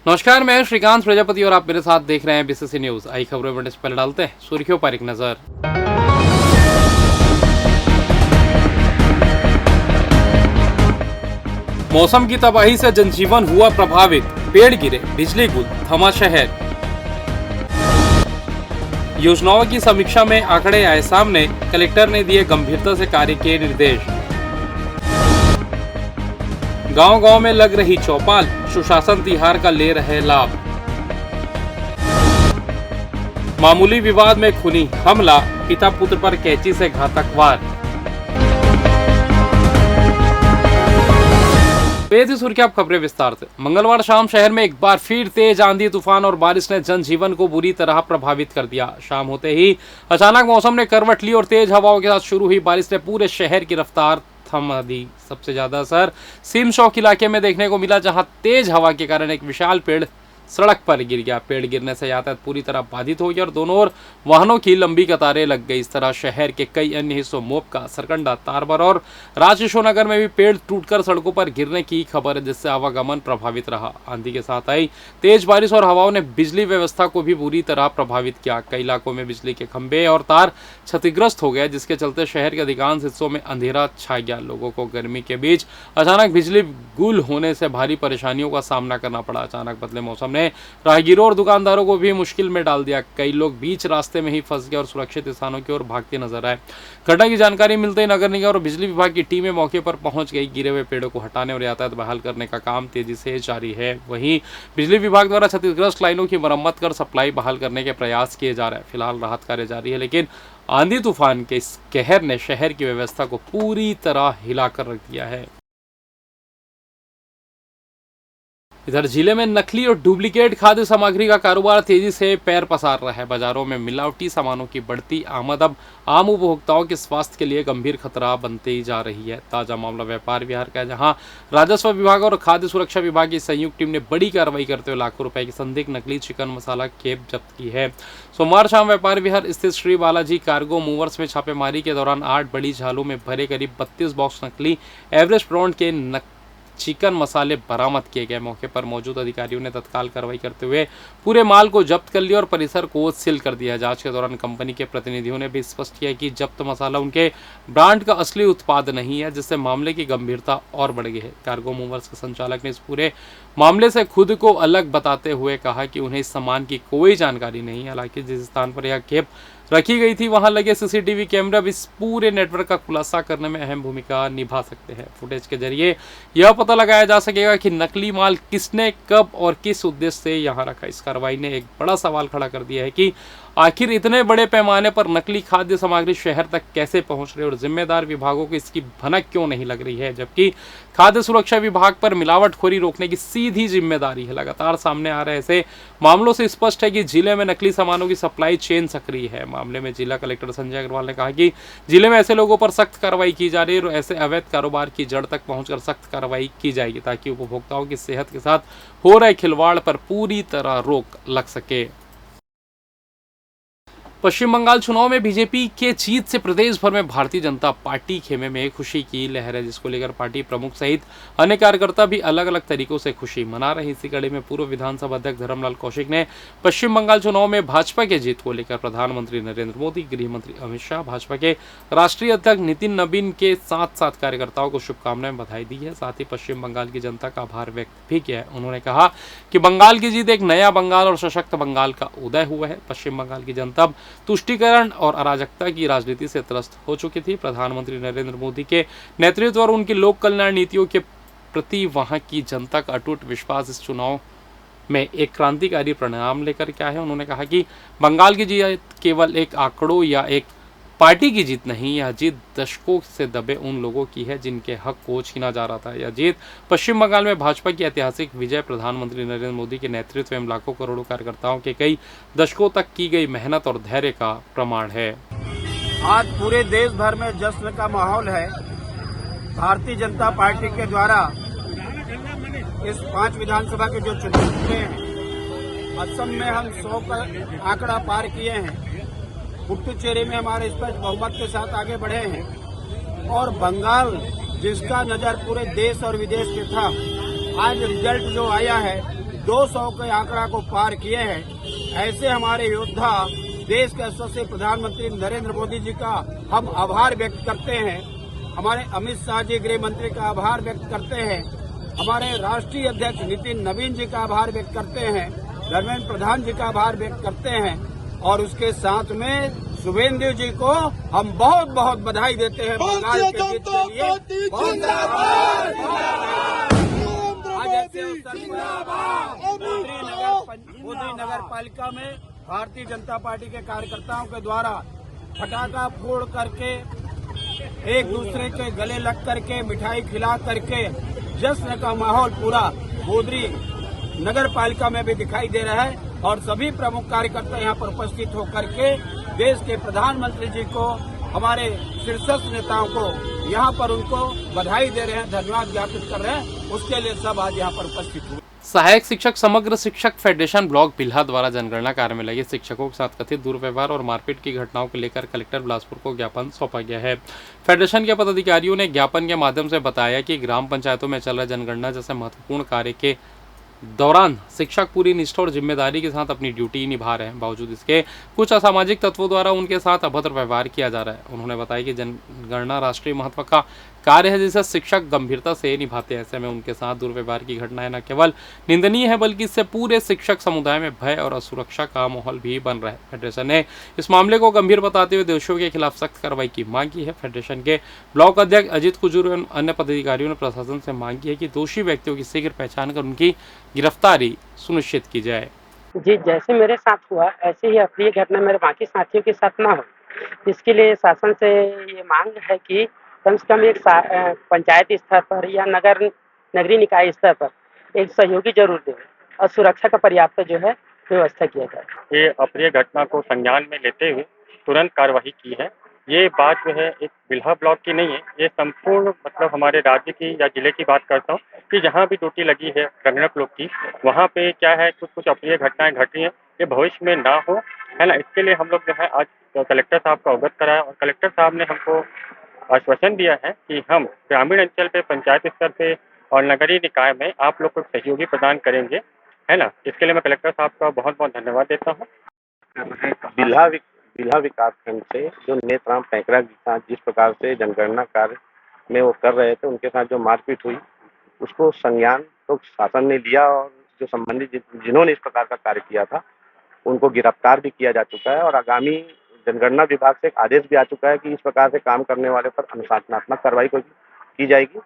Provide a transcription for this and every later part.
नमस्कार, मैं श्रीकांत प्रजापति और आप मेरे साथ देख रहे हैं बीसीसी न्यूज। आई खबरों में पहले डालते हैं सुर्खियों पर एक नजर। मौसम की तबाही से जनजीवन हुआ प्रभावित, पेड़ गिरे, बिजली गुल, थमा शहर। योजनाओं की समीक्षा में आंकड़े आए सामने, कलेक्टर ने दिए गंभीरता से कार्य के निर्देश। गांव-गांव में लग रही चौपाल, सुशासन तिहार का ले रहे लाभ। मामूली विवाद में खूनी हमला, पिता पुत्र पर कैंची से घातक वार। सुर्खियां खबरें विस्तार से। मंगलवार शाम शहर में एक बार फिर तेज आंधी, तूफान और बारिश ने जनजीवन को बुरी तरह प्रभावित कर दिया। शाम होते ही अचानक मौसम ने करवट ली और तेज हवाओं के साथ शुरू हुई बारिश ने पूरे शहर की रफ्तार थमा दी। सबसे ज्यादा असर सिम चौक इलाके में देखने को मिला, जहां तेज हवा के कारण एक विशाल पेड़ सड़क पर गिर गया। पेड़ गिरने से यातायात पूरी तरह बाधित हो गया और दोनों ओर वाहनों की लंबी कतारें लग गई। इस तरह शहर के कई अन्य हिस्सों मोपका, सरकंडा, तारबर और राजकिशोरनगर में भी पेड़ टूटकर सड़कों पर गिरने की खबर है, जिससे आवागमन प्रभावित रहा। आंधी के साथ आई तेज बारिश और हवाओं ने बिजली व्यवस्था को भी बुरी तरह प्रभावित किया। कई इलाकों में बिजली के खंभे और तार क्षतिग्रस्त हो गए, जिसके चलते शहर के अधिकांश हिस्सों में अंधेरा छा गया। लोगों को गर्मी के बीच अचानक बिजली गुल होने से भारी परेशानियों का सामना करना पड़ा। अचानक बदले मौसम ने राहगीरों और दुकानदारों को भी मुश्किल में डाल दिया। कई लोग बीच रास्ते में ही फंस गए और सुरक्षित स्थानों की ओर भागते नजर आए। घटना की जानकारी मिलते ही नगर निगम और बिजली विभाग की टीमें मौके पर पहुंच गई। गिरे हुए पेड़ों को हटाने और यातायात बहाल करने का काम तेजी से जारी है। वहीं बिजली विभाग द्वारा क्षतिग्रस्त लाइनों की मरम्मत कर सप्लाई बहाल करने के प्रयास किए जा रहे हैं। फिलहाल राहत कार्य जारी है, लेकिन आंधी तूफान के इस कहर ने शहर की व्यवस्था को पूरी तरह हिलाकर रख दिया है। इधर जिले में नकली और डुप्लीकेट खाद्य सामग्री का कारोबार तेजी से पैर पसार रहा है। बाजारों में मिलावटी सामानों की बढ़ती आमद अब आम उपभोक्ताओं के स्वास्थ्य के लिए गंभीर खतरा बनती जा रही है। ताजा मामला व्यापार विहार का है, जहां राजस्व विभाग और खाद्य सुरक्षा विभाग की संयुक्त टीम ने बड़ी कार्रवाई करते हुए लाखों रुपए की संदिग्ध नकली चिकन मसाला खेप जब्त की है। सोमवार शाम व्यापार विहार स्थित श्री बालाजी कार्गो मूवर्स में छापेमारी के दौरान 8 बड़ी झालों में भरे करीब 32 बॉक्स नकली एवरेस्ट ब्रांड के चिकन मसाले बरामद किए गए। मौके पर मौजूद अधिकारियों ने तत्काल कार्रवाई करते हुए पूरे माल को जब्त कर लिया और परिसर को सील कर दिया। जांच के दौरान कंपनी के प्रतिनिधियों ने भी स्पष्ट किया कि जब्त मसाला उनके ब्रांड का असली उत्पाद नहीं है, जिससे मामले की गंभीरता और बढ़ गई है। कार्गो मूवर्स के संचालक ने इस पूरे मामले से खुद को अलग बताते हुए कहा कि उन्हें इस सामान की कोई जानकारी नहीं है। हालांकि जिस स्थान पर यह खेप रखी गई थी वहां लगे सीसीटीवी कैमरा भी इस पूरे नेटवर्क का खुलासा करने में अहम भूमिका निभा सकते हैं। फुटेज के जरिए यह पता लगाया जा सकेगा कि नकली माल किसने, कब और किस उद्देश्य से यहां रखा। इस कार्रवाई ने एक बड़ा सवाल खड़ा कर दिया है कि आखिर इतने बड़े पैमाने पर नकली खाद्य सामग्री शहर तक कैसे पहुंच रही है और जिम्मेदार विभागों को इसकी भनक क्यों नहीं लग रही है, जबकि खाद्य सुरक्षा विभाग पर मिलावटखोरी रोकने की सीधी जिम्मेदारी है। लगातार सामने आ रहे ऐसे मामलों से स्पष्ट है कि जिले में नकली सामानों की सप्लाई चेन सक्रिय है। मामले में जिला कलेक्टर संजय अग्रवाल ने कहा कि जिले में ऐसे लोगों पर सख्त कार्रवाई की जा रही है और ऐसे अवैध कारोबार की जड़ तक पहुंचकर सख्त कार्रवाई की जाएगी, ताकि उपभोक्ताओं की सेहत के साथ हो रहे खिलवाड़ पर पूरी तरह रोक लग सके। पश्चिम बंगाल चुनाव में बीजेपी के जीत से प्रदेश भर में भारतीय जनता पार्टी खेमे में खुशी की लहर है, जिसको लेकर पार्टी प्रमुख सहित अन्य कार्यकर्ता भी अलग अलग तरीकों से खुशी मना रहे। इसी कड़ी में पूर्व विधानसभा अध्यक्ष धर्मलाल कौशिक ने पश्चिम बंगाल चुनाव में भाजपा के जीत को लेकर प्रधानमंत्री नरेंद्र मोदी, गृह मंत्री अमित शाह, भाजपा के राष्ट्रीय अध्यक्ष नितिन नवीन के साथ साथ कार्यकर्ताओं को शुभकामनाएं बधाई दी है। साथ ही पश्चिम बंगाल की जनता का आभार व्यक्त भी किया है। उन्होंने कहा कि बंगाल की जीत एक नया बंगाल और सशक्त बंगाल का उदय हुआ है। पश्चिम बंगाल की जनता तुष्टीकरण और अराजकता की राजनीति से त्रस्त हो चुकी थी। प्रधानमंत्री नरेंद्र मोदी के नेतृत्व और उनकी लोक कल्याण नीतियों के प्रति वहां की जनता का अटूट विश्वास इस चुनाव में एक क्रांतिकारी परिणाम लेकर के आया है। उन्होंने कहा कि बंगाल की जीत केवल एक आंकड़ों या एक पार्टी की जीत नहीं, यह जीत दशकों से दबे उन लोगों की है जिनके हक को छीना जा रहा था। यह जीत पश्चिम बंगाल में भाजपा की ऐतिहासिक विजय, प्रधानमंत्री नरेंद्र मोदी के नेतृत्व में लाखों करोड़ों कार्यकर्ताओं के कई दशकों तक की गई मेहनत और धैर्य का प्रमाण है। आज पूरे देश भर में जश्न का माहौल है। भारतीय जनता पार्टी के द्वारा इस 5 विधानसभा के जो चुनाव हुए हैं, असम में हम 100 का आंकड़ा पार किए हैं। पुडुचेरी में हमारे स्पष्ट बहुमत के साथ आगे बढ़े हैं और बंगाल जिसका नजर पूरे देश और विदेश में था, आज रिजल्ट जो आया है 200 के आंकड़ा को पार किए हैं। ऐसे हमारे योद्धा देश के यशस्वी प्रधानमंत्री नरेंद्र मोदी जी का हम आभार व्यक्त करते हैं। हमारे अमित शाह जी गृह मंत्री का आभार व्यक्त करते हैं। हमारे राष्ट्रीय अध्यक्ष नितिन नवीन जी का आभार व्यक्त करते हैं। धर्मेंद्र प्रधान जी का आभार व्यक्त करते हैं। और उसके साथ में शुभेंदु जी को हम बहुत बहुत बधाई देते हैं बंगाल के जीत के लिए। बहुत आज ऐसे अवसर पर गोदरी नगर पालिका में भारतीय जनता पार्टी के कार्यकर्ताओं के द्वारा पटाखा फोड़ करके एक दूसरे के गले लग करके मिठाई खिला करके जश्न का माहौल पूरा गोदरी नगर पालिका में भी दिखाई दे रहा है। और सभी प्रमुख कार्यकर्ता यहाँ पर उपस्थित होकर के देश के प्रधानमंत्री जी को, हमारे शीर्षस्थ नेताओं को यहाँ पर उनको बधाई दे रहे हैं, धन्यवाद ज्ञापित कर रहे हैं। उसके लिए सब आज यहाँ पर उपस्थित हुए। सहायक शिक्षक समग्र शिक्षक फेडरेशन ब्लॉक बिल्हा द्वारा जनगणना कार्य में लगे शिक्षकों के साथ कथित दुर्व्यवहार और मारपीट की घटनाओं को लेकर कलेक्टर बिलासपुर को ज्ञापन सौंपा गया है। फेडरेशन के पदाधिकारियों ने ज्ञापन के माध्यम से बताया कि ग्राम पंचायतों में चल रहे जनगणना जैसे महत्वपूर्ण कार्य के दौरान शिक्षक पूरी निष्ठा और जिम्मेदारी के साथ अपनी ड्यूटी निभा रहे हैं। बावजूद इसके कुछ असामाजिक तत्वों द्वारा उनके साथ अभद्र व्यवहार किया जा रहा है। उन्होंने बताया कि जनगणना राष्ट्रीय महत्व का कार्य है जिसे शिक्षक गंभीरता से निभाते हैं। ऐसे में उनके साथ दुर्व्यवहार की घटनाएं न केवल निंदनीय है बल्कि इससे पूरे शिक्षक समुदाय में भय और असुरक्षा का माहौल भी बन रहा है। फेडरेशन ने इस मामले को गंभीर बताते हुए दोषियों के खिलाफ सख्त कार्रवाई की मांग की है। फेडरेशन के ब्लॉक अध्यक्ष अजीत कुजूर एवं अन्य पदाधिकारियों ने प्रशासन से मांग की है कि दोषी व्यक्तियों की शीघ्र पहचान कर उनकी गिरफ्तारी सुनिश्चित की जाए। जी, जैसे मेरे साथ हुआ ऐसे ही अप्रिय घटना मेरे बाकी साथियों के साथ ना हो, इसके लिए शासन से ये मांग है कि कम से कम एक पंचायत स्तर पर या नगरीय निकाय स्तर पर एक सहयोगी जरूर दें और सुरक्षा का पर्याप्त जो है व्यवस्था किया जाए। ये अप्रिय घटना को संज्ञान में लेते हुए तुरंत कार्यवाही की है। ये बात जो है एक बिल्हा ब्लॉक की नहीं है, ये संपूर्ण मतलब हमारे राज्य की या जिले की बात करता हूँ कि जहाँ भी ड्यूटी लगी है संगणक लोग की, वहाँ पे क्या है कुछ अप्रिय घटनाएं घटी हैं, ये भविष्य में ना हो, है ना। इसके लिए हम लोग जो है आज कलेक्टर साहब को अवगत कराया और कलेक्टर साहब ने हमको आश्वासन दिया है कि हम ग्रामीण अंचल पे, पंचायत स्तर पे और नगरीय निकाय में आप लोग को सहयोगी प्रदान करेंगे, है ना। इसके लिए मैं कलेक्टर साहब का बहुत बहुत धन्यवाद देता हूँ। बिल्हा विकास खंड से जो नेतराम पैंकरा के साथ जिस प्रकार से जनगणना कार्य में वो कर रहे थे, उनके साथ जो मारपीट हुई उसको संज्ञान तो शासन ने लिया और जो संबंधित जिन्होंने इस प्रकार का कार्य किया था उनको गिरफ्तार भी किया जा चुका है। और आगामी जनगणना विभाग से एक आदेश भी आ चुका है कि इस प्रकार से काम करने वाले पर अनुशासनात्मक कार्रवाई की जाएगी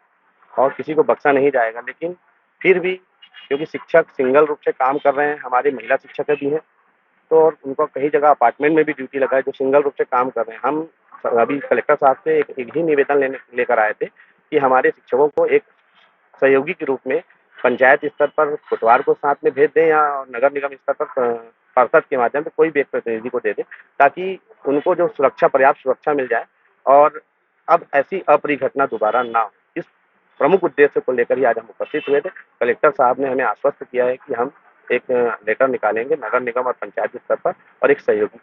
और किसी को बख्शा नहीं जाएगा। लेकिन फिर भी क्योंकि शिक्षक सिंगल रूप से काम कर रहे हैं, हमारी महिला शिक्षक भी हैं, तो और उनको कई जगह अपार्टमेंट में भी ड्यूटी लगा है जो सिंगल रूप से काम कर रहे हैं। हम अभी कलेक्टर साहब से एक ही निवेदन लेकर आए थे कि हमारे शिक्षकों को एक सहयोगी के रूप में पंचायत स्तर पर कोतवाल को साथ में भेज दें या नगर निगम स्तर पर पार्षद के माध्यम से कोई भी एक प्रतिनिधि को दे दें, ताकि उनको जो पर्याप्त सुरक्षा मिल जाए और अब ऐसी अप्रिय घटना दोबारा ना हो। इस प्रमुख उद्देश्य को लेकर ही आज हम उपस्थित हुए थे। कलेक्टर साहब ने हमें आश्वस्त किया है कि हम एक लेटर निकालेंगे नगर निगम और पंचायत स्तर पर और एक सहयोगी।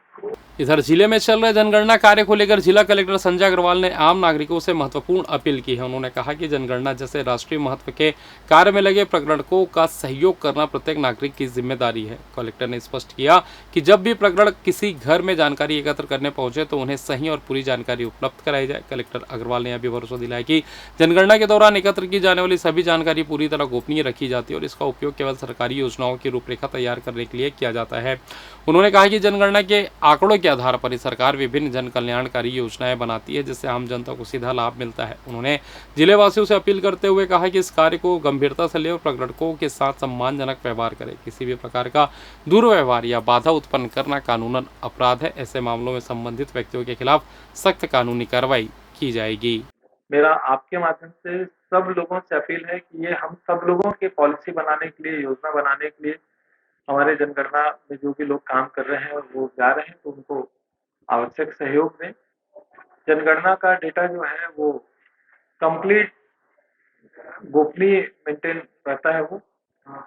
इधर जिले में चल रहे जनगणना कार्य को लेकर जिला कलेक्टर संजय अग्रवाल ने आम नागरिकों से महत्वपूर्ण अपील की है। उन्होंने कहा कि जनगणना जैसे राष्ट्रीय महत्व के कार्य में लगे प्रकरणकों का सहयोग करना प्रत्येक नागरिक की जिम्मेदारी है। कलेक्टर ने स्पष्ट किया कि जब भी प्रकरण किसी घर में जानकारी एकत्र करने पहुंचे तो उन्हें सही और पूरी जानकारी उपलब्ध कराई जाए। कलेक्टर अग्रवाल ने यह भी भरोसा दिलाया कि जनगणना के दौरान एकत्र की जाने वाली सभी जानकारी पूरी तरह गोपनीय रखी जाती है और इसका उपयोग केवल सरकारी योजनाओं की रूपरेखा तैयार करने के लिए किया जाता है। उन्होंने कहा कि जनगणना के आंकड़ों के आधार पर ही सरकार विभिन्न जन कल्याणकारी योजनाएं बनाती है जिससे आम जनता को सीधा लाभ मिलता है। उन्होंने जिलेवासियों से अपील करते हुए कहा कि इस कार्य को गंभीरता से ले और प्रकरणकों के साथ सम्मानजनक व्यवहार करें। किसी भी प्रकार का दुर्व्यवहार या बाधा उत्पन्न करना कानूनन अपराध है। ऐसे मामलों में संबंधित व्यक्तियों के खिलाफ सख्त कानूनी कार्रवाई की जाएगी। मेरा आपके माध्यम से सब लोगों से अपील है कि ये हम सब लोगों के पॉलिसी बनाने के लिए, योजना बनाने के लिए हमारे जनगणना में जो भी लोग काम कर रहे हैं और वो जा रहे हैं तो उनको आवश्यक सहयोग दें। जनगणना का डेटा जो है वो कंप्लीट गोपनीय मेंटेन रहता है। वो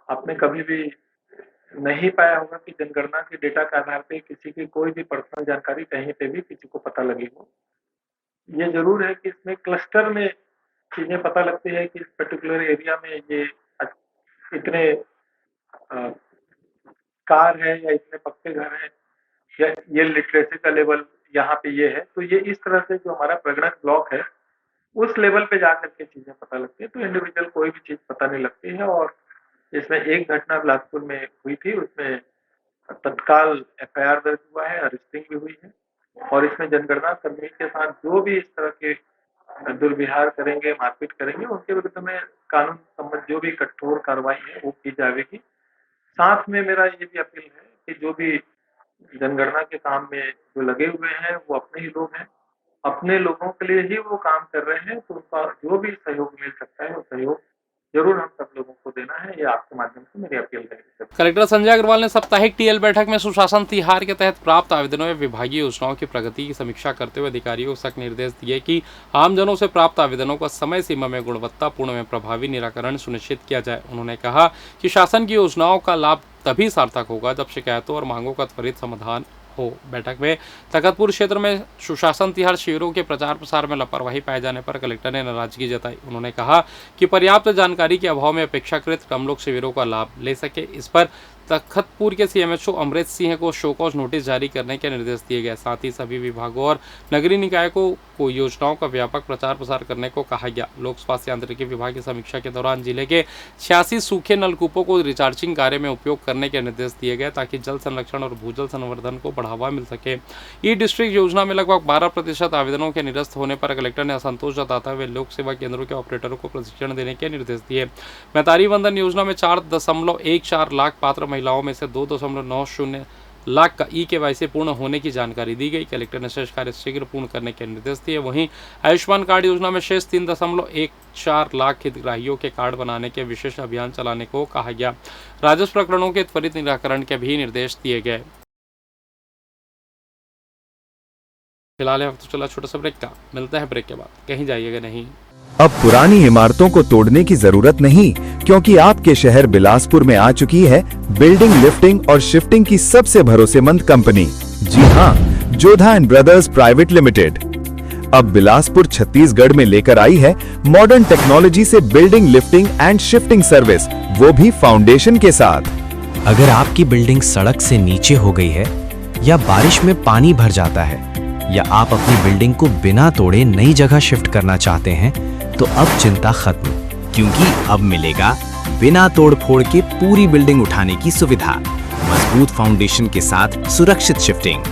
आपने कभी भी नहीं पाया होगा कि जनगणना के डेटा के आधार पे किसी की कोई भी पर्सनल जानकारी कहीं पे भी किसी को पता लगी हो। ये जरूर है कि इसमें क्लस्टर में चीजें पता लगती है कि इस पर्टिकुलर एरिया में ये इतने कार है या इतने पक्के घर हैं या ये लिटरेसी का लेवल यहाँ पे ये है, तो ये इस तरह से जो हमारा प्रगणक ब्लॉक है उस लेवल पे जाकर के चीजें पता लगती है। तो इंडिविजुअल कोई भी चीज पता नहीं लगती है। और इसमें एक घटना बिलासपुर में हुई थी, उसमें तत्काल एफआईआर दर्ज हुआ है, अरेस्टिंग भी हुई है। और इसमें जनगणना कर्मी के साथ जो भी इस तरह के दुर्व्यवहार करेंगे, मारपीट करेंगे, उनके विरुद्ध में कानून संबंध जो भी कठोर कार्रवाई है वो की जाएगी। साथ में मेरा ये भी अपील है कि जो भी जनगणना के काम में जो लगे हुए हैं वो अपने ही लोग हैं, अपने लोगों के लिए ही वो काम कर रहे हैं, तो उनका जो भी सहयोग मिल सकता है वो सहयोग जरूर हम सब लोगों को देना है। ये आपके माध्यम से मेरी अपील रहेगी। कलेक्टर संजय अग्रवाल ने साप्ताहिक टीएल बैठक में सुशासन तिहार के तहत प्राप्त आवेदनों में विभागीय योजनाओं की प्रगति की समीक्षा करते हुए अधिकारियों को सख्त निर्देश दिए कि आमजनों से प्राप्त आवेदनों का समय सीमा में गुणवत्तापूर्ण एवं प्रभावी निराकरण सुनिश्चित किया जाए। उन्होंने कहा कि शासन की योजनाओं का लाभ तभी सार्थक होगा जब शिकायतों और मांगों का त्वरित समाधान हो। बैठक में तखतपुर क्षेत्र में सुशासन तिहार शिविरों के प्रचार प्रसार में लापरवाही पाए जाने पर कलेक्टर ने नाराजगी जताई। उन्होंने कहा कि पर्याप्त जानकारी के अभाव में अपेक्षाकृत कम लोग शिविरों का लाभ ले सके। इस पर तखतपुर के सीएमएचओ अमृत सिंह को शोकॉज नोटिस जारी करने के निर्देश दिए गए। साथ ही सभी विभागों और नगरीय निकायों को योजनाओं का व्यापक प्रचार प्रसार करने को कहा गया। लोक स्वास्थ्य यांत्रिकी विभाग की समीक्षा के दौरान जिले के 86 सूखे नलकूपों को रिचार्जिंग कार्य में उपयोग करने के निर्देश दिए गए ताकि जल संरक्षण और भूजल संवर्धन को बढ़ावा मिल सके। ई डिस्ट्रिक्ट योजना में लगभग 12% आवेदनों के निरस्त होने पर कलेक्टर ने असंतोष जताते हुए लोक सेवा केंद्रों के ऑपरेटरों को प्रशिक्षण देने के निर्देश दिए। मैतारी वंदन योजना में 4.14 लाख पात्र महिलाओं में से 2.90 लाख का ई-केवाईसी पूर्ण होने की जानकारी दी गई। कलेक्टर ने शेष कार्य शीघ्र पूर्ण करने के निर्देश दिए। वहीं आयुष्मान कार्ड योजना में शेष 3.14 लाख हितग्राहियों के कार्ड बनाने के विशेष अभियान चलाने को कहा गया। राजस्व प्रकरणों के त्वरित निराकरण के भी निर्देश दिए गए। फिलहाल वक्त चला छोटा सा ब्रेक का, मिलता है ब्रेक के बाद, कहीं जाइएगा नहीं। अब पुरानी इमारतों को तोड़ने की जरूरत नहीं, क्योंकि आपके शहर बिलासपुर में आ चुकी है बिल्डिंग लिफ्टिंग और शिफ्टिंग की सबसे भरोसेमंद कंपनी। जी हाँ, Jodha and brothers private limited. अब बिलासपुर छत्तीसगढ़ में लेकर आई है मॉडर्न टेक्नोलॉजी से building lifting and shifting service, वो भी फाउंडेशन के साथ। अगर आपकी बिल्डिंग सड़क से नीचे हो गई है या बारिश में पानी भर जाता है या आप अपनी बिल्डिंग को बिना तोड़े नई जगह शिफ्ट करना चाहते हैं, तो अब चिंता खत्म, क्योंकि अब मिलेगा बिना तोड़ फोड़ के पूरी बिल्डिंग उठाने की सुविधा। मजबूत फाउंडेशन के साथ सुरक्षित शिफ्टिंग।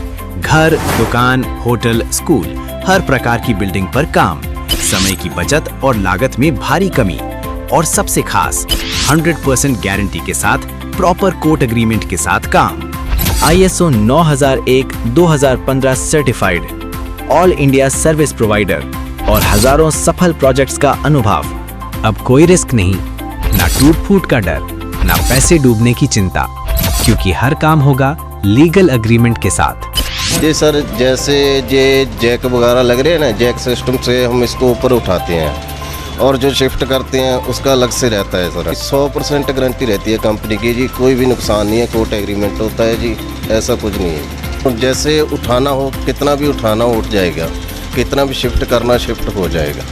घर, दुकान, होटल, स्कूल, हर प्रकार की बिल्डिंग पर काम। समय की बचत और लागत में भारी कमी। और सबसे खास 100% गारंटी के साथ प्रॉपर कोर्ट एग्रीमेंट के साथ काम। ISO 9001-2015 certified, all India service provider और हजारों सफल प्रोजेक्ट्स का अनुभव। अब कोई रिस्क नहीं, ना टूट फूट का डर, ना पैसे डूबने की चिंता, क्योंकि हर काम होगा लीगल एग्रीमेंट के साथ। जी सर, जैसे ये जैक वगैरह लग रहे हैं ना, जैक सिस्टम से हम इसको ऊपर उठाते हैं और जो शिफ्ट करते हैं उसका अलग से रहता है सर। 100% गारंटी रहती है कंपनी की जी, कोई भी नुकसान नहीं है, कोर्ट एग्रीमेंट होता है जी, ऐसा कुछ नहीं है। जैसे उठाना हो, कितना भी उठाना हो उठ जाएगा, कितना भी शिफ्ट करना शिफ्ट हो जाएगा।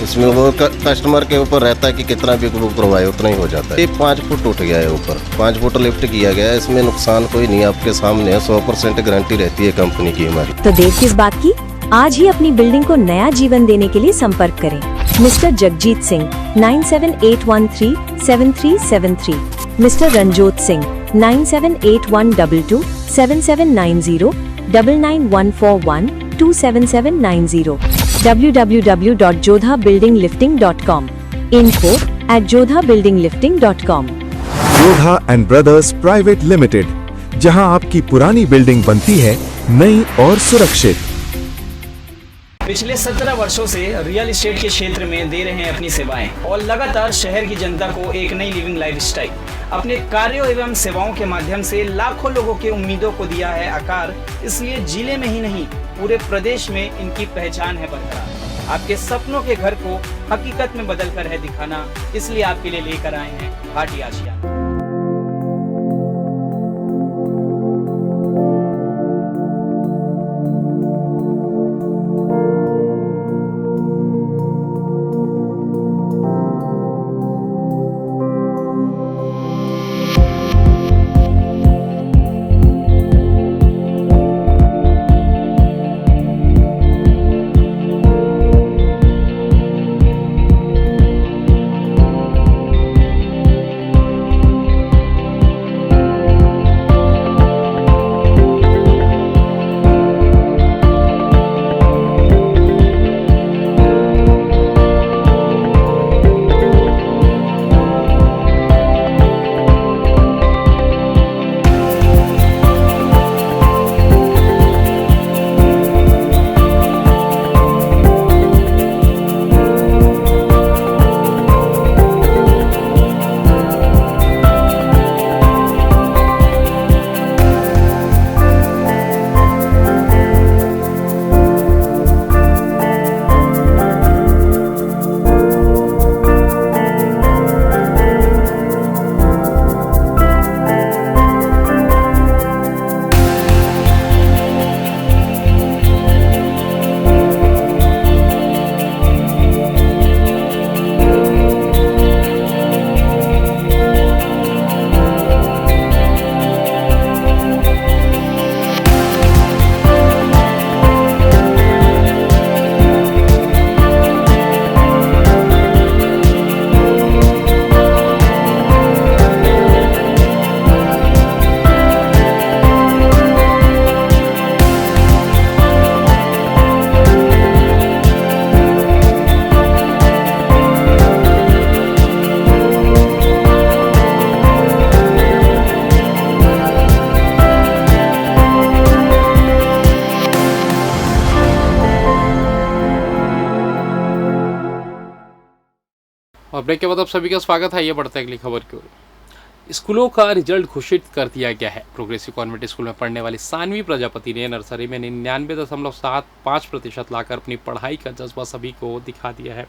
इसमें वो कस्टमर के ऊपर रहता है कि कितना भी वो करवाए उतना ही हो जाता है। ये 5 फुट उठ गया है ऊपर, 5 फुट लिफ्ट किया गया है, इसमें नुकसान कोई नहीं है, आपके सामने है। 100% गारंटी रहती है कंपनी की हमारी। तो देर किस बात की, आज ही अपनी बिल्डिंग को नया जीवन देने के लिए संपर्क करें mister Jagjit Singh 9781373373, mister Ranjot Singh 9781227790, 9914127790, www.jodhabuildinglifting.com, info@jodhabuildinglifting.com। Jodha and brothers private limited, जहां आपकी पुरानी बिल्डिंग बनती है नई और सुरक्षित। पिछले 17 वर्षों से रियल एस्टेट के क्षेत्र में दे रहे हैं अपनी सेवाएं और लगातार शहर की जनता को एक नई लिविंग लाइफस्टाइल। अपने कार्यों एवं सेवाओं के माध्यम से लाखों लोगों की उम्मीदों को दिया है आकार। इसलिए जिले में ही नहीं, पूरे प्रदेश में इनकी पहचान है बरकरार। आपके सपनों के घर को हकीकत में बदल कर है दिखाना, इसलिए आपके लिए लेकर आए हैं भाटी आशिया। ब्रेक के बाद आप सभी का स्वागत है। ये बढ़ते अगली खबर की ओर। स्कूलों का रिजल्ट घोषित कर दिया गया है। प्रोग्रेसिव कॉन्वेंट स्कूल में पढ़ने वाली सानवी प्रजापति ने नर्सरी में 99.75% लाकर अपनी पढ़ाई का जज्बा सभी को दिखा दिया है।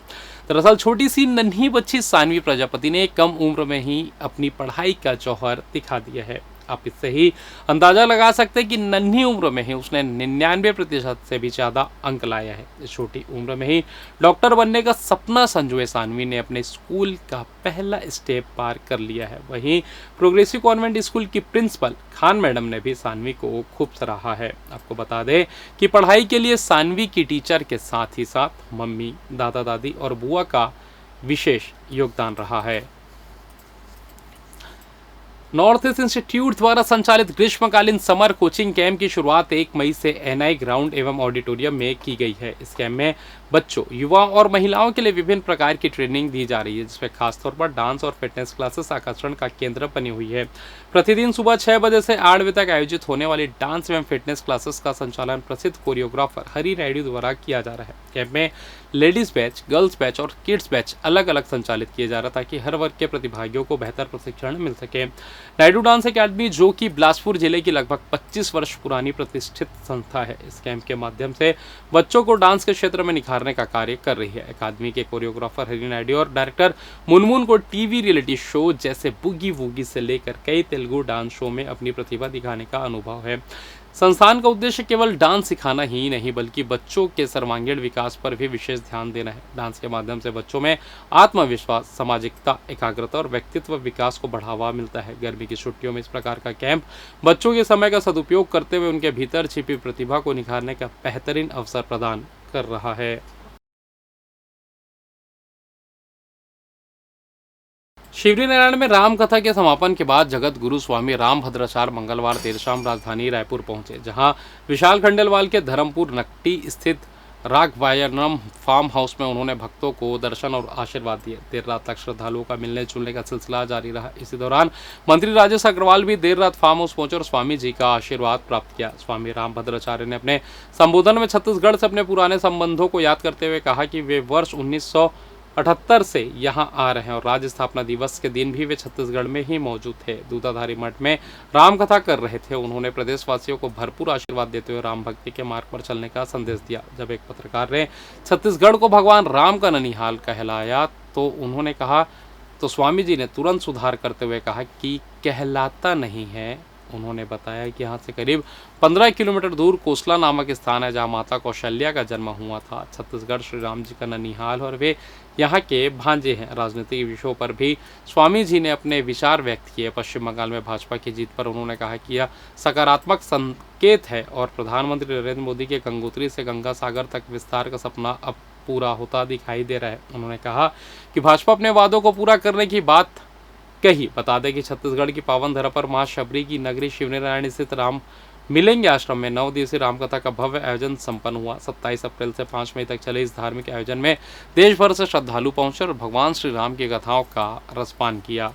दरअसल छोटी सी नन्ही बच्ची सानवी प्रजापति ने कम उम्र में ही अपनी पढ़ाई का जौहर दिखा दिया है। आप इससे ही अंदाजा लगा सकते हैं कि नन्ही उम्र में ही उसने 99% से भी ज़्यादा अंक लाया है। इस छोटी उम्र में ही डॉक्टर बनने का सपना संजोए सानवी ने अपने स्कूल का पहला स्टेप पार कर लिया है। वहीं प्रोग्रेसिव कॉन्वेंट स्कूल की प्रिंसिपल खान मैडम ने भी सानवी को खूब सराहा है। आपको बता दें कि पढ़ाई के लिए सानवी की टीचर के साथ ही साथ मम्मी, दादा दादी और बुआ का विशेष योगदान रहा है। नॉर्थ ईस्ट इंस्टीट्यूट द्वारा संचालित ग्रीष्मकालीन समर कोचिंग कैंप की शुरुआत 1 मई से एनआई ग्राउंड एवं ऑडिटोरियम में की गई है। इस कैंप में बच्चों, युवा और महिलाओं के लिए विभिन्न प्रकार की ट्रेनिंग दी जा रही है, जिसमें खासतौर पर डांस और फिटनेस क्लासेस आकर्षण का केंद्र बनी हुई है। प्रतिदिन सुबह 6 बजे से 8 बजे तक आयोजित होने वाली डांस एवं फिटनेस क्लासेस का संचालन प्रसिद्ध कोरियोग्राफर हरी नायडू द्वारा किया जा रहा है। कैंप में लेडीज बैच, गर्ल्स बैच और किड्स बैच अलग अलग संचालित किए जा रहा ताकि हर वर्ग के प्रतिभागियों को बेहतर प्रशिक्षण मिल सके। नायडू डांस अकेडमी, जो कि बिलासपुर जिले की लगभग 25 वर्ष पुरानी प्रतिष्ठित संस्था है, इस कैंप के माध्यम से बच्चों को डांस के क्षेत्र में निखारने का कार्य कर रही है। अकादमी के कोरियोग्राफर हरी नायडू और डायरेक्टर मुनमुन को टीवी रियलिटी शो जैसे बुगी वूगी से लेकर कई तेलुगु डांस शो में अपनी प्रतिभा दिखाने का अनुभव है। संस्थान का उद्देश्य केवल डांस सिखाना ही नहीं, बल्कि बच्चों के सर्वांगीण विकास पर भी विशेष ध्यान देना है। डांस के माध्यम से बच्चों में आत्मविश्वास, सामाजिकता, एकाग्रता और व्यक्तित्व विकास को बढ़ावा मिलता है। गर्मी की छुट्टियों में इस प्रकार का कैंप बच्चों के समय का सदुपयोग करते हुए उनके भीतर छिपी प्रतिभा को निखारने का बेहतरीन अवसर प्रदान कर रहा है। शिवरीनारायण में राम कथा के समापन के बाद जगत गुरु स्वामी रामभद्राचार्य मंगलवार देर शाम राजधानी रायपुर पहुंचे, जहां विशाल खंडेलवाल के धर्मपुर नकटी स्थित राघवायनम फार्म हाउस में उन्होंने भक्तों को दर्शन और आशीर्वाद दिए। देर रात तक श्रद्धालुओं का मिलने जुलने का सिलसिला जारी रहा। इसी दौरान मंत्री राजेश अग्रवाल भी देर रात फार्म हाउस पहुंचे और स्वामी जी का आशीर्वाद प्राप्त किया। स्वामी रामभद्राचार्य ने अपने संबोधन में छत्तीसगढ़ से अपने पुराने संबंधों को याद करते हुए कहा कि वे वर्ष 1978 से यहां आ रहे हैं और राज्य स्थापना दिवस के दिन भी वे छत्तीसगढ़ में ही मौजूद थे। दूधाधारी मठ में राम कथा कर रहे थे। उन्होंने प्रदेशवासियों को भरपूर आशीर्वाद देते हुए राम भक्ति के मार्ग पर चलने का संदेश दिया। जब एक पत्रकार ने छत्तीसगढ़ को भगवान राम का ननिहाल कहलाया तो उन्होंने कहा तो स्वामी जी ने तुरंत सुधार करते हुए कहा कि कहलाता नहीं है। उन्होंने बताया कि यहाँ से करीब 15 किलोमीटर दूर कोसला नामक स्थान है, जहाँ माता कौशल्या का जन्म हुआ था। छत्तीसगढ़ श्री राम जी का ननिहाल और वे यहाँ के भांजे हैं। राजनीतिक विषयों पर भी स्वामी जी ने अपने विचार व्यक्त किए। पश्चिम बंगाल में भाजपा की जीत पर उन्होंने कहा कि यह सकारात्मक संकेत है और प्रधानमंत्री नरेंद्र मोदी के गंगोत्री से गंगा सागर तक विस्तार का सपना अब पूरा होता दिखाई दे रहा है। उन्होंने कहा कि भाजपा अपने वादों को पूरा करने की बात कही। बता दें कि छत्तीसगढ़ की पावन धरा पर मां शबरी की नगरी शिवरीनारायण स्थित राम मिलेंगे आश्रम में 9 दिवसीय रामकथा का भव्य आयोजन संपन्न हुआ। 27 अप्रैल से 5 मई तक चले इस धार्मिक आयोजन में देश भर से श्रद्धालु पहुंचे और भगवान श्री राम की कथाओं का रसपान किया।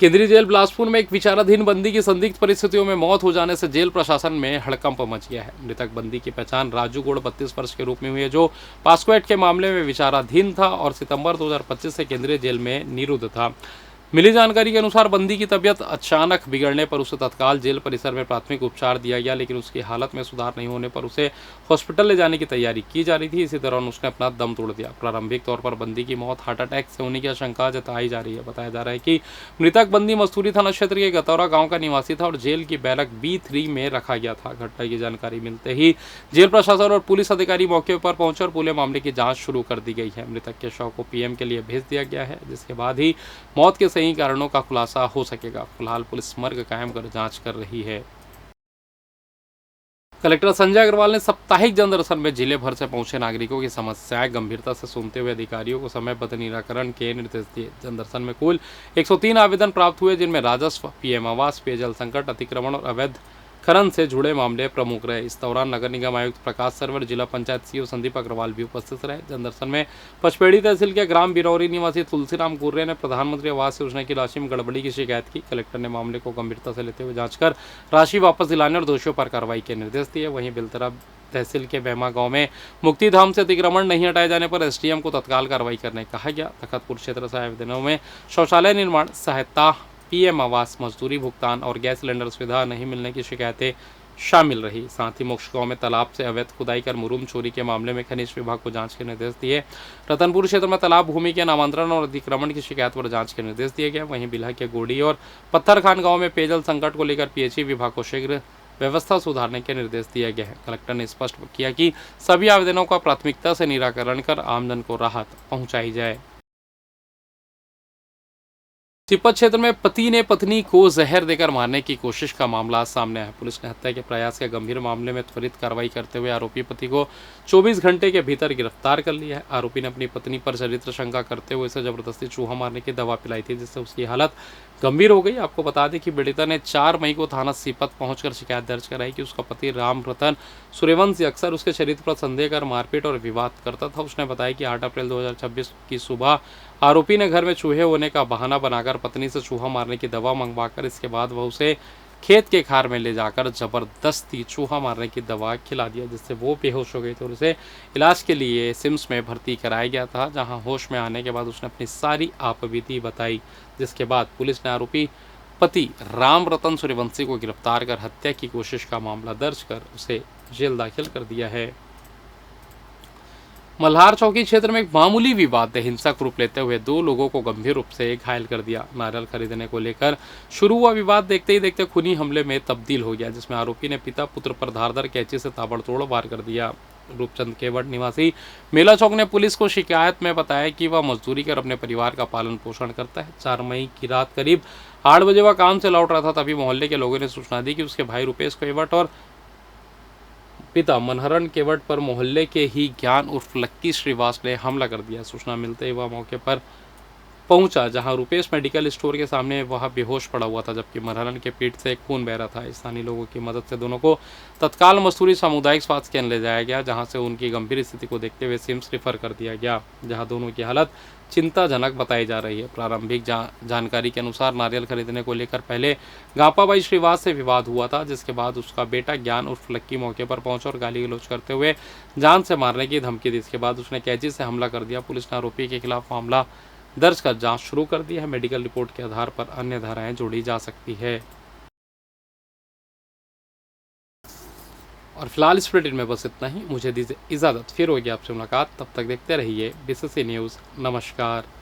केंद्रीय जेल बिलासपुर में एक विचाराधीन बंदी की संदिग्ध परिस्थितियों में मौत हो जाने से जेल प्रशासन में हड़कंप मच गया है। मृतक बंदी की पहचान राजू गोड़ 32 वर्ष के रूप में हुई है, जो पास्को एक्ट के मामले में विचाराधीन था और सितंबर 2025 से केंद्रीय जेल में निरुद्ध था। मिली जानकारी के अनुसार बंदी की तबीयत अचानक बिगड़ने पर उसे तत्काल जेल परिसर में प्राथमिक उपचार दिया गया, लेकिन उसकी हालत में सुधार नहीं होने पर उसे हॉस्पिटल ले जाने की तैयारी की जा रही थी। इसी दौरान उसने अपना दम तोड़ दिया। प्रारंभिक तौर पर बंदी की मौत हार्ट अटैक से होने की आशंका जताई जा रही है। बताया जा रहा है कि मृतक बंदी मस्तूरी थाना क्षेत्र के गतौरा गाँव का निवासी था और जेल की बैरक B3 में रखा गया था। घटना की जानकारी मिलते ही जेल प्रशासन और पुलिस अधिकारी मौके पर पहुंचे और पूरे मामले की जाँच शुरू कर दी गई है। मृतक के शव को PM के लिए भेज दिया गया है, जिसके बाद ही मौत के सही कारणों का खुलासा हो सकेगा। फिलहाल पुलिस मर्ग कायम कर जांच कर रही है। कलेक्टर संजय अग्रवाल ने साप्ताहिक जन दर्शन में जिले भर से पहुंचे नागरिकों की समस्याएं गंभीरता से सुनते हुए अधिकारियों को समयबद्ध निराकरण के निर्देश दिए। जन दर्शन में कुल 103 आवेदन प्राप्त हुए, जिनमें राजस्व, PM आवास, पेयजल संकट, अतिक्रमण और अवैध खनन से जुड़े मामले प्रमुख रहे। इस दौरान नगर निगम आयुक्त प्रकाश सरवर, जिला पंचायत सीईओ संदीप अग्रवाल भी उपस्थित रहे। जनदर्शन में पचपेड़ी तहसील के ग्राम बिरौरी निवासी तुलसीराम कुर्रे ने प्रधानमंत्री आवास योजना की राशि में गड़बड़ी की शिकायत की। कलेक्टर ने मामले को गंभीरता से लेते हुए जांच कर राशि वापस दिलाने और दोषियों पर कार्रवाई के निर्देश दिए। वहीं बेलतरा तहसील के बेमा गांव में मुक्तिधाम से अतिक्रमण नहीं हटाए जाने पर एसडीएम को तत्काल कार्रवाई करने कहा गया। तखतपुर क्षेत्र से आवेदनों में शौचालय निर्माण, सहायता, पीएम आवास, मजदूरी भुगतान और गैस सिलेंडर सुविधा नहीं मिलने की शिकायतें शामिल रही। साथ ही मोक्ष गांव में तालाब से अवैध खुदाई कर मुरूम चोरी के मामले में खनिज विभाग को जांच के निर्देश दिए। रतनपुर क्षेत्र में तालाब भूमि के नामांतरण और अतिक्रमण की शिकायत पर जांच के निर्देश दिए गए। वहीं बिल्हा के गोड़ी और पत्थरखान गांव में पेयजल संकट को लेकर पीएचई विभाग को शीघ्र व्यवस्था सुधारने के निर्देश दिए गए हैं। कलेक्टर ने स्पष्ट किया कि सभी आवेदनों का प्राथमिकता से निराकरण कर आमजन को राहत पहुंचाई जाए। तिब्बत क्षेत्र में पति ने पत्नी को जहर देकर मारने की कोशिश का मामला सामने आया। पुलिस ने हत्या के प्रयास के गंभीर मामले में त्वरित कार्रवाई करते हुए आरोपी पति को 24 घंटे के भीतर गिरफ्तार कर लिया है। आरोपी ने अपनी पत्नी पर चरित्र शंका करते हुए उसे जबरदस्ती चूहा मारने की दवा पिलाई थी, जिससे उसकी हालत गंभीर हो गई। आपको बता दें कि पीड़िता ने 4 मई को थाना सीपत पहुंचकर शिकायत दर्ज कराई कि उसका पति राम रतन सूर्यवंशी अक्सर उसके चरित्र पर संदेह कर मारपीट और विवाद करता था। उसने बताया कि 8 अप्रैल 2026 की सुबह आरोपी ने घर में चूहे होने का बहाना बनाकर पत्नी से चूहा मारने की दवा मंगवाकर इसके बाद वह उसे खेत के खार में ले जाकर जबरदस्ती चूहा मारने की दवा खिला दिया, जिससे वो बेहोश हो गई थी और उसे इलाज के लिए सिम्स में भर्ती कराया गया था, जहां होश में आने के बाद उसने अपनी सारी आपबीती बताई, जिसके बाद पुलिस ने आरोपी पति राम रतन सूर्यवंशी को गिरफ्तार कर हत्या की कोशिश का मामला दर्ज कर उसे जेल दाखिल कर दिया है। मल्हार चौकी क्षेत्र में एक मामूली विवाद ने हिंसक रूप लेते हुए 2 लोगों को गंभीर रूप से घायल कर दिया। नारियल खरीदने को लेकर शुरू हुआ विवाद देखते ही देखते खूनी हमले में तब्दील हो गया, जिसमें आरोपी ने पिता पुत्र पर धारदार कैंची से ताबड़तोड़ वार कर दिया। रूपचंद केवट निवासी मेला चौक ने पुलिस को शिकायत में बताया कि वह मजदूरी कर अपने परिवार का पालन पोषण करता है। 4 मई की रात करीब 8 बजे वह काम से लौट रहा था, तभी मोहल्ले के लोगों ने सूचना दी कि उसके भाई रुपेश केवट और पिता मनहरण केवट पर मोहल्ले के ही ज्ञान उर्फ लक्की श्रीवास ने हमला कर दिया। सूचना मिलते ही वह मौके पर पहुंचा, जहां रुपेश मेडिकल स्टोर के सामने वह बेहोश पड़ा हुआ था, जबकि मनहरण के पीठ से खून बह रहा था। स्थानीय लोगों की मदद से दोनों को तत्काल मसूरी सामुदायिक स्वास्थ्य केंद्र ले जाया गया, जहां से उनकी गंभीर स्थिति को देखते हुए सिम्स रेफर कर दिया गया, जहां दोनों की हालत चिंताजनक बताई जा रही है। प्रारंभिक जानकारी के अनुसार नारियल खरीदने को लेकर पहले गापाबाई श्रीवास से विवाद हुआ था, जिसके बाद उसका बेटा ज्ञान उर्फ लक्की मौके पर पहुंचा और गाली गलौज करते हुए जान से मारने की धमकी दी। इसके बाद उसने कैंची से हमला कर दिया। पुलिस ने आरोपी के खिलाफ मामला दर्ज कर जांच शुरू कर दी है। मेडिकल रिपोर्ट के आधार पर अन्य धाराएं जोड़ी जा सकती है। और फिलहाल इस बुलेटिन में बस इतना ही। मुझे दीजिए इजाज़त, फिर होगी आपसे मुलाकात। तब तक देखते रहिए बीसीसी न्यूज़। नमस्कार।